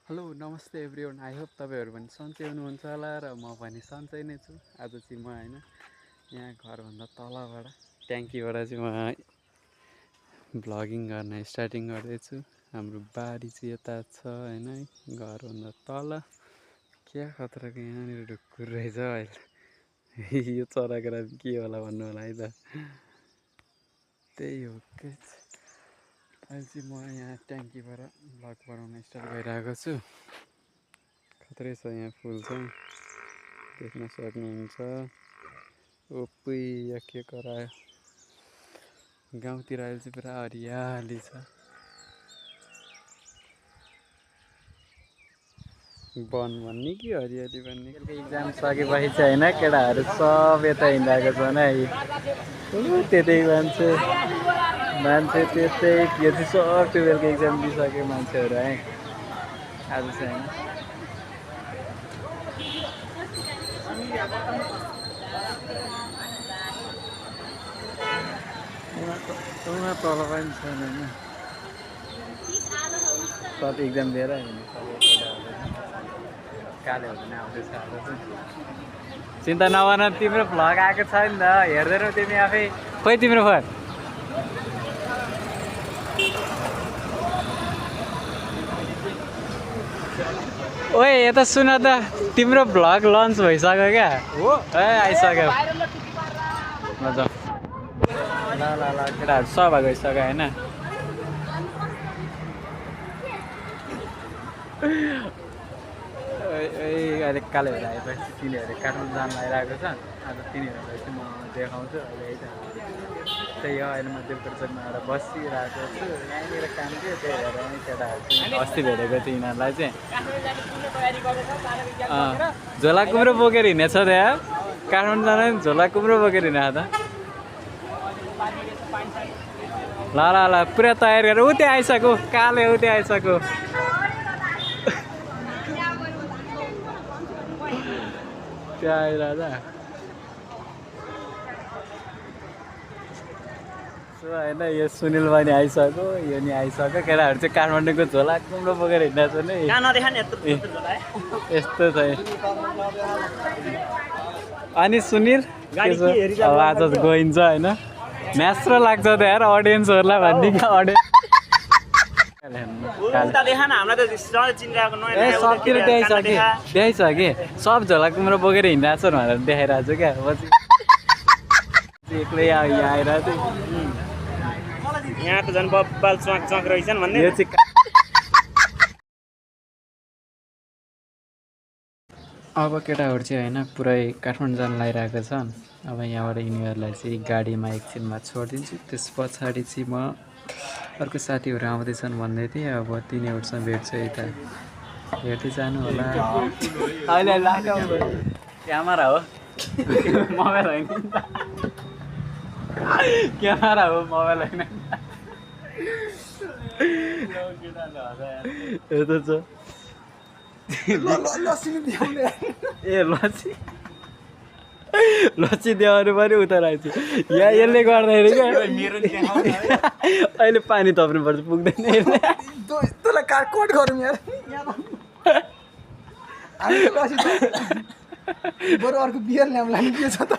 Hello नमस्ते everyone I hope तपाईँहरू पनि सन्चै हुनुहुन्छ होला र म पनि सन्चै नै छु। आज चाहिँ म होइन यहाँ घरभन्दा तलबाट ट्याङ्कीबाट चाहिँ म भ्लगिङ गर्न स्टार्टिङ गर्दैछु। हाम्रो बारी चाहिँ यता छ होइन, घरभन्दा तल क्या खतराको यहाँनिर ढुक्कुर रहेछ अहिले। यो चराको नाम के होला भन्नु होला है त, त्यही हो के। अहिले चाहिँ म यहाँ ट्याङ्कीबाट भ्लग बनाउन स्टार्ट गरिरहेको छु। खत्रै छ यहाँ फुल चाहिँ देख्न सक्नुहुन्छ। ओपुई या के करायो, गाउँतिर अहिले चाहिँ पुरा हरियाली छ। वन भन्ने कि हरियाली भन्ने। इक्जाम सकेपछि चाहिँ होइन केटाहरू सब यता हिँडिरहेको छन् है। त्यतै मान्छे त्यतै यो चाहिँ सब टुवेल्भको इक्जाम दिइसक्यो मान्छेहरू है आज चाहिँ होइन। उहाँ तल पनि छैन होइन, सब इक्जाम दिएर हिँड्नु काले हुँदैन आउँदैछ आज चाहिँ। चिन्ता नगर्न, तिम्रो भ्लग आएको छ नि त, हेर्दैनौ तिमी आफै। खोइ तिम्रो फोन ओए यता सुन त, तिम्रो भ्लग लन्च भइसक्यो क्या हो, ए आइसक्यो मजा। ल ल ल केटाहरू सब गइसक्यो होइन। अहिले कालेहरू आएपछि तिनीहरू काठमाडौँ जान लागिरहेको छ। आज तिनीहरूलाई चाहिँ म देखाउँछु अहिले है त। त्यही हो, अहिले म देवप्रचकमा आएर बसिरहेको छु। यहाँनिर काम थियो, त्यही भएर नि केटाहरू चाहिँ अस्ति भेटेको थियो यिनीहरूलाई चाहिँ। झोला कुम्रो बोकेर हिँडेछ त्यहाँ काठमाडौँ जाँदा नि, झोला कुम्रो बोकेर हिँडेको त। ल ल ल पुरा तयार गरेर ऊ त्यहाँ आइसक्यो, काले ऊ त्यहाँ आइसक्यो। त्यहाँ आइरहेछ होइन। यो सुनिल पनि आइसक्यो, यो नि आइसक्यो। केटाहरू चाहिँ काठमाडौँको झोला कुम्रो बोकेर हिँडेको छ नि। यस्तो चाहिँ अनि सुनिल अब आज गइन्छ होइन। म्यास्रो लाग्छ त यार अडियन्सहरूलाई भन्ने क्या। सबतिर देखाइछ कि सब झोला कुम्रो बोकेर हिँडिरहेको छ भनेर देखाइरहेको छु क्या। एक्लै यहाँ आइरहेको थियो। यहाँ त झन् बब्बाल चक चक रहेछन् भन्ने। अब केटाहरू चाहिँ होइन पुरै काठमाडौँ जान लागिरहेको छन्। अब यहाँबाट यिनीहरूलाई चाहिँ गाडीमा एकछिनमा छोडिदिन्छु। त्यस पछाडि चाहिँ म अर्को साथीहरू आउँदैछन् भन्दै थिएँ। अब तिनीहरूसँग भेट्छु यता, भेट्दै जानु होला। अहिले क्यामेरा हो मोबाइल होइन, क्यामेरा हो मोबाइल होइन। यस्तो छ ए लस्सी देखाउनु पनि उता रहेछ यहाँ। यसले गर्दाखेरि क्या अहिले पानी थप्नुपर्छ, पुग्दैन यसले। तँलाई कोट गरौँ यार, बरु अर्को बियर ल्याउँला नि के छ त।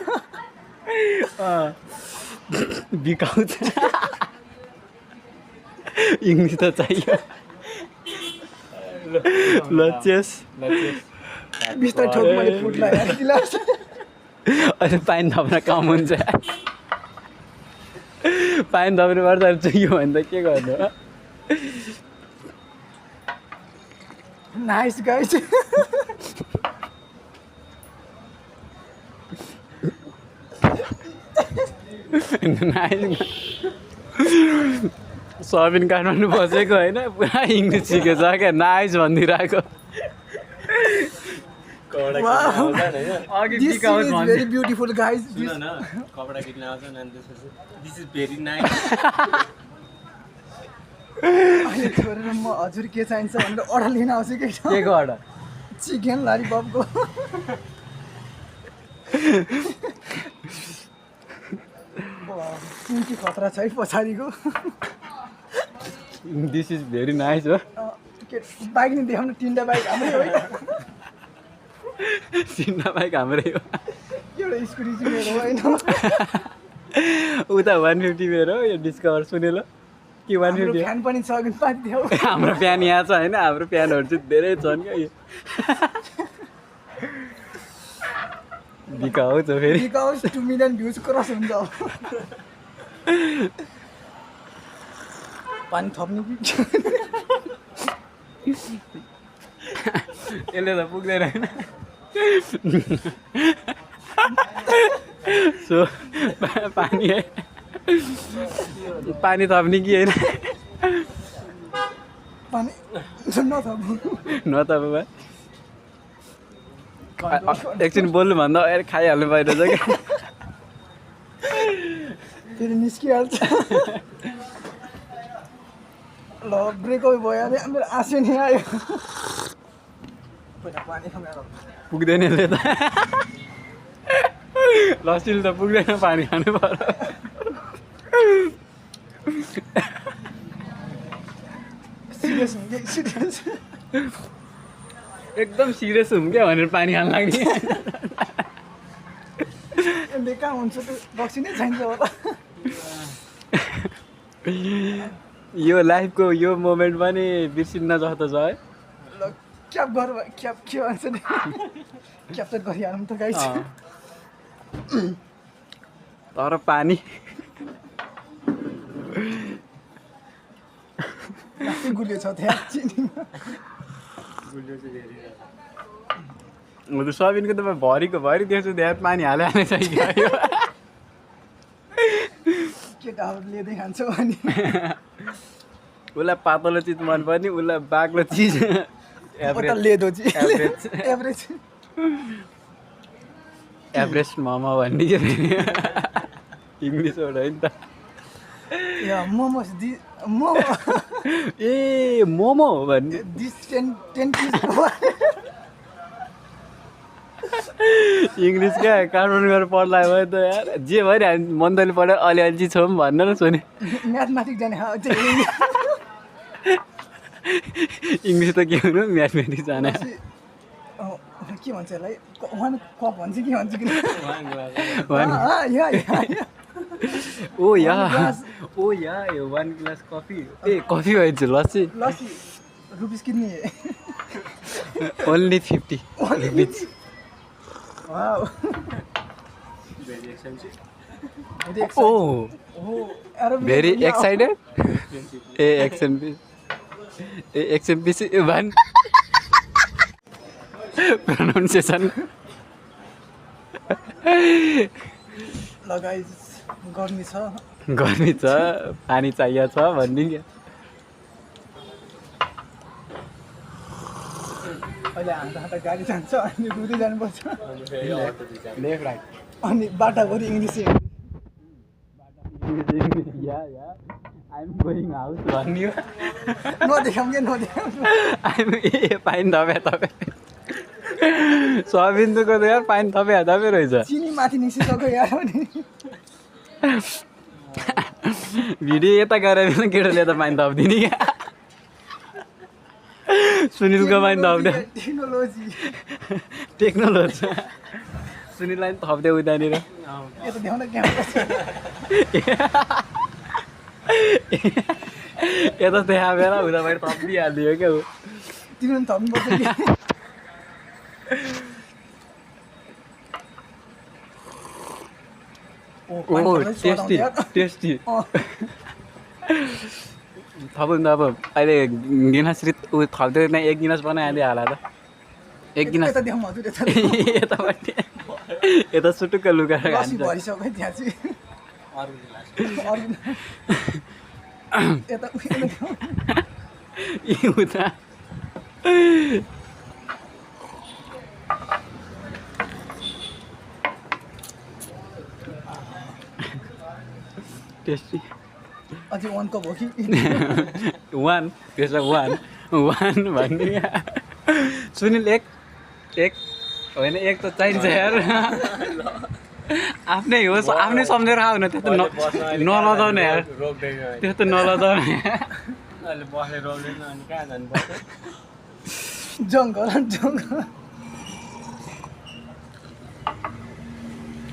बिकाउँछ इङ्ग्लिस त चाहियो। लचेस बिस्तारै ठोक मैले फुट्ला यार गिलास। अहिले पानी थप्न कम हुन्छ, पानी थप्नु पर्छ। चुइयो भने त के गर्नु। Nice guys. सबिन काठमाडौँ बसेको होइन, पुरा इङ्ग्लिस सिकेछ क्या। Nice भनिदिइरहेको। This scene is very beautiful guys. कपडा किन्न आउँछन् अनि त्यसपछि दिस इज भेरी नाइस। अहिले छोडेर म हजुर के चाहिन्छ भनेर अर्डर लिन आउँछु कि के को अर्डर? चिकन ललिपपको। के खतरा छ है पछाडिको। दिस इज भेरी नाइस हो। के बाइक नि देखाउनु 3टा बाइक हाम्रै होइन सिन्ना बाइक हाम्रै हो एउटा स्कुटी चाहिँ मेरो होइन उता 150 मेरो यो डिस्कभर सुनेल कि 150 फ्यान पनि छ कि पानी देऊ हाम्रो फ्यान यहाँ छ होइन हाम्रो फ्यानहरू चाहिँ धेरै छन् क्या यो बिका हो त फेरि बिकज 2 मिलियन भ्युज क्रस हुन्छ पानी थप्ने कि यसले त पुग्दैन होइन सो पानी है पानी थप्ने कि होइन पानी नथप्नु नथप एकछिन बोल्नु भन्दा अहिले खाइहाल्नु बाहिर छ क्या फेरि निस्किहाल्छ ल ब्रेकअप भयो अरे मेरो आँसु नि आयो पानी खाएर पुग्दैन यसले त लस्सीले त पुग्दैन पानी खानु पर्यो सिरियस हुन्छ सिरियस एकदम सिरियस हुँ क्या भनेर पानी खानु लाग्ने यसले कहाँ हुन्छ त्यो बक्सी नै चाहिन्छ होला यो लाइफको यो मोमेन्ट पनि बिर्सिन्न जस्तो छ है ल क्याप गर क्याप के भन्छ नि क्याप्चर गरिहालौँ त गाइस तर पानी लास्टै गुलियो छ त्यहाँ चिनीमा सोयाबिनको त भरिको भरि देख्छु धेरै पानी हाले हाले छ यो केटाहरू लिँदै खान्छ भने उसलाई पातलो चिज मनपर्ने उसलाई बाक्लो चिज लेदो चाहिँ एभरेज एभरेज एभरेज मोमो भन्ने के इङ्ग्लिसबाट होइन त या मोमोस दि मोमो ए मोमो भन्ने दिस 10 पिस इङ्ग्लिस क्या काठमाडौँ गएर पढ्ला भयो त यार जे भइरह्यो मन्दले पढ्यो अलिअलि चाहिँ छौँ भन्न न सुने म्याथमेटिक्स जाने इङ्ग्लिस त के हुनु म्याथमेटिक्स जाने के भन्छ यसलाई वान कप भन्छ के भन्छ कि ओ या यो 1 ग्लास कफी ए कफी भएछ लस्सी लस्सी रुपिस किन्ने ओन्ली 50 रुपिस वाउ ओ भेरी एक्साइटेड ए एक्सएमपी वान प्रोनाउन्सिएसन ल गाइस गर्मी छ पानी चाहिएको छ भन्ने क्या अहिले हाम्रा गाडी जान्छ अनि रुँदै जानुपर्छ लेफ्ट राइट अनि बाटाभरि इङ्ग्लिस आइएम गोइङ हाउस भन्ने नदेखाउँ क्या नदेखाउँ आइएम ए पानी थपे सोयाबिनको त यार पानी थपे रहेछ चिनी माथि निस्किसक्यो यार भने भिडियो यता गएर केटाले यता पानी थपिदिने क्या सुनिलको पानी थप्दै टेक्नोलोजी सुनिललाई पनि थप्दै उतानिर यता देखाउन क्यामेरा यता देखाएर उताबाट थपिदिइहालिदियो क्या ऊ तिमीले पनि थप्नुपर्छ कि टेस्टी थपौँ अहिले गिलास ऊ थप्दै नै 1 गिलास बनाइहाल्यो होला त 1 गिलास यता देखाउँ हजुर यतापट्टि यता सुटुक्क लुकाएर लस्सी भरिसक्यो त्यहाँ चाहिँ यता उता टेस्टी अझै 1 कप हो कि 1 त्यसलाई 1 भन्ने सुनिल एक होइन 1 त चाहिन्छ यार आफ्नै होस् आफ्नै सम्झेर खाऊ न त्यस्तो नलजाउने यार त्यस्तो नलजाउने अहिले बसेर रोल्दैन अनि कहाँ जानुपर्छ जङ्गल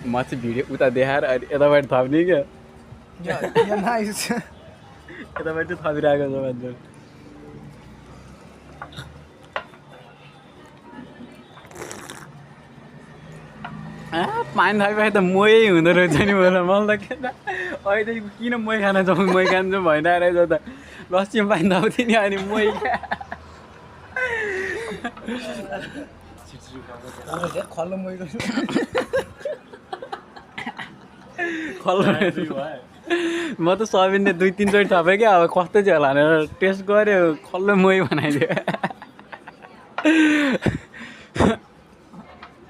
म चाहिँ भिडियो उता देखाएर अनि यताबाट थप्ने क्या या नाइस यताबाट चाहिँ थपिरहेको छ मान्छे पानी थापेपछि त मोही हुँदो रहेछ नि मलाई मलाई त के त अहिले किन मोही खान जाउँ मोही खान जाउँ भइरहेको रहेछ त लस्सीमा पानी थाप्थेँ नि अनि मोही खल्लो मैलो म त सबिनले 2-3 चोटि थपेँ क्या अब कस्तो चाहिँ होला भनेर टेस्ट गऱ्यो खल्लो मोही बनाइदियो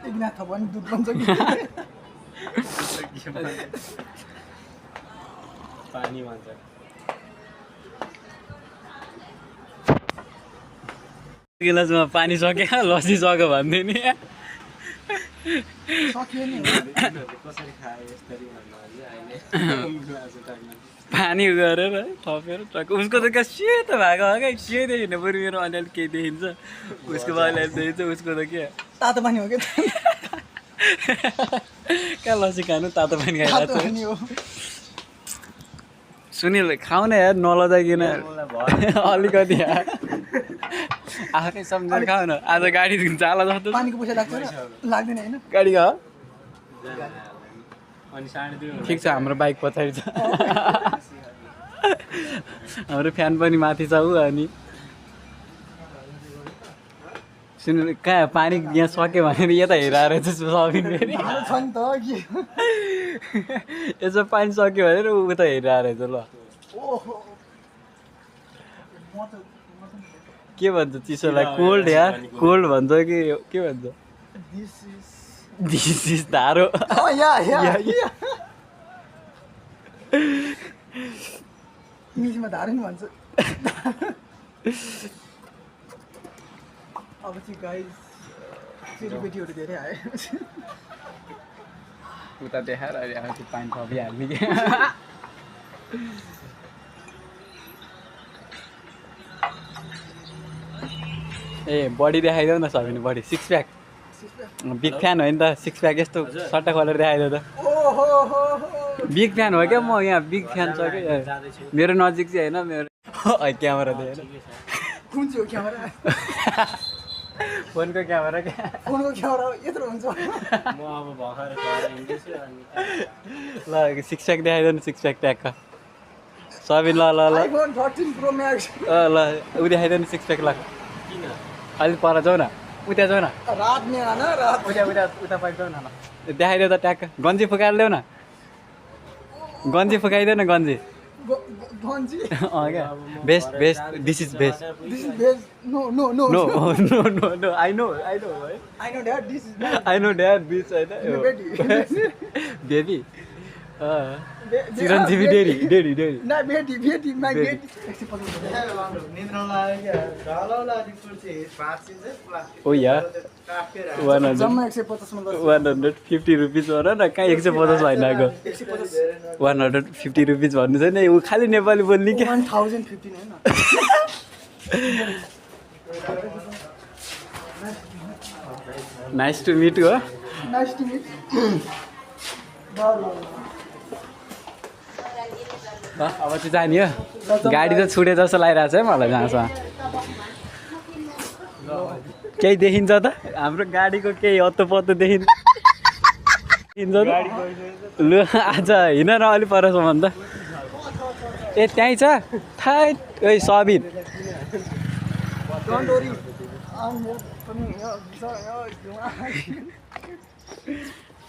एकना थप भने दुध बन्छ कि पानी भन्छ गिलासमा पानी सक्यो लस्सी सक्यो भन्थ्यो नि सक्यो नि कसरी खायो यसरी भन्नु अहिले पानी गरेर थपेर टक्क उसको त क्या सेतो भएको हो क्या के देखिन बरु मेरो अलिअलि केही देखिन्छ उसको बाबाले देखिन्छ उसको त के तातो पानी हो क्या कहाँ लस्सी खानु तातो पानी तातो खाइरहेको पानी हो सुनिल खाउने यार नलजाइकन अलिकति यार आफै सम्झेर खाऊ न आज गाडी जाला जस्तो पानीको पैसा लाग्छ र लाग्दैन होइन गाडीको हो अनि 2:30 ठिक छ हाम्रो बाइक पछाडि छ हाम्रो फ्यान पनि माथि छ ऊ अनि सुन्नु कहाँ पानी यहाँ सक्यो भनेर यता हेरेर चाहिँ सकिन फेरि छ नि त के यसो पानी सक्यो भनेर उता हेरेर रहेछ ल ओहो के भन्छ चिसोलाई कोल्ड यार कोल्ड भन्छ कि के भन्छ दिस इज धारो या इङ्ग्लिसमा धारो नि भन्छ अब चाहिँ गाइस चेलीबेटीहरू धेरै आयो उता देखाएर अहिले आएर चाहिँ पानी थपिहाल्ने कि ए बडी देखाइदेऊ न Sabin body 6 pack big fan हो नि त 6 प्याक यस्तो सट्टा खोलेर देखाइदेऊ त बिग फ्यान हो क्या म यहाँ बिग फ्यान छ क्या मेरो नजिक चाहिँ होइन मेरो क्यामेरा देखेर कुन चाहिँ हो क्यामेरा फोनको क्यामेरा क्या फोनको क्यामेरा यत्रो हुन्छ म अब भर्खर हिँड्दैछु अनि ल 6 प्याक देखाइदेऊ न 6 प्याक ट्याक्क सबिन ल ल ल आइफोन 13 प्रो म्याक्स ल ऊ देखाइदेऊ न 6 प्याक ल किन अलिक पर जाऊ न उता जाऊ न रात में आना रात उता पाइप जाऊ न ल देखाइदेऊ त ट्याक्क गन्जी फुकाएर ल्याऊ न गन्जी फुकाइदेऊ न गन्जी गन्जी क्या best this is best this is best no no no no no no no I know I know that this is I know dad बिच होइन बेबी चिरञ्जीवी डेरी ना बेटी माई बेटी। बेटी ओ यार जम्मा 150 मा 150 रुपिस भन न कहाँ 150 भएन आएको 150 रुपिस भन्नु छैन ऊ खालि नेपाली बोल्ने क्या 1015 हैन नाइस टु मिट हो नाइस टु मिट अब चाहिँ जाने हो गाडी त छुटे जस्तो लागिरहेको छ है मलाई जहाँसम्म केही देखिन्छ त हाम्रो गाडीको केही हत्तोपत्तो देखिन्छ लु आज हिँड न अलिक परसम्म त ए त्यहीँ छ थाहा ओइ Sabin don't worry I'm coming here.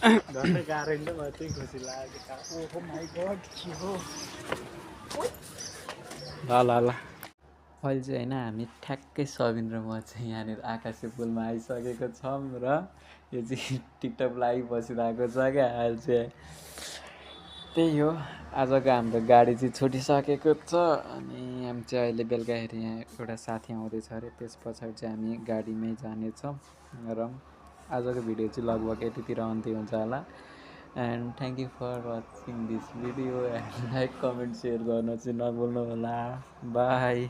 झन्डै गाह्रो नि त मलाई त्यही खुसी लाग्यो Oh my god, के हो ल अहिले चाहिँ होइन हामी ठ्याक्कै सबिन र म चाहिँ यहाँनिर आकाशे पुलमा आइसकेको छौँ र यो चाहिँ टिकटक लाइभ बसिरहेको छ क्या अहिले चाहिँ त्यही हो आजको हाम्रो गाडी चाहिँ छुटिसकेको छ अनि हामी चाहिँ अहिले बेलुकाखेरि यहाँ एउटा साथी आउँदैछ अरे त्यस पछाडि चाहिँ हामी गाडीमै जानेछौँ र आजको भिडियो चाहिँ लगभग यतितिर अन्त्य हुन्छ होला and thank you for watching this video and like comment share गर्न चाहिँ नभुल्नु होला बाई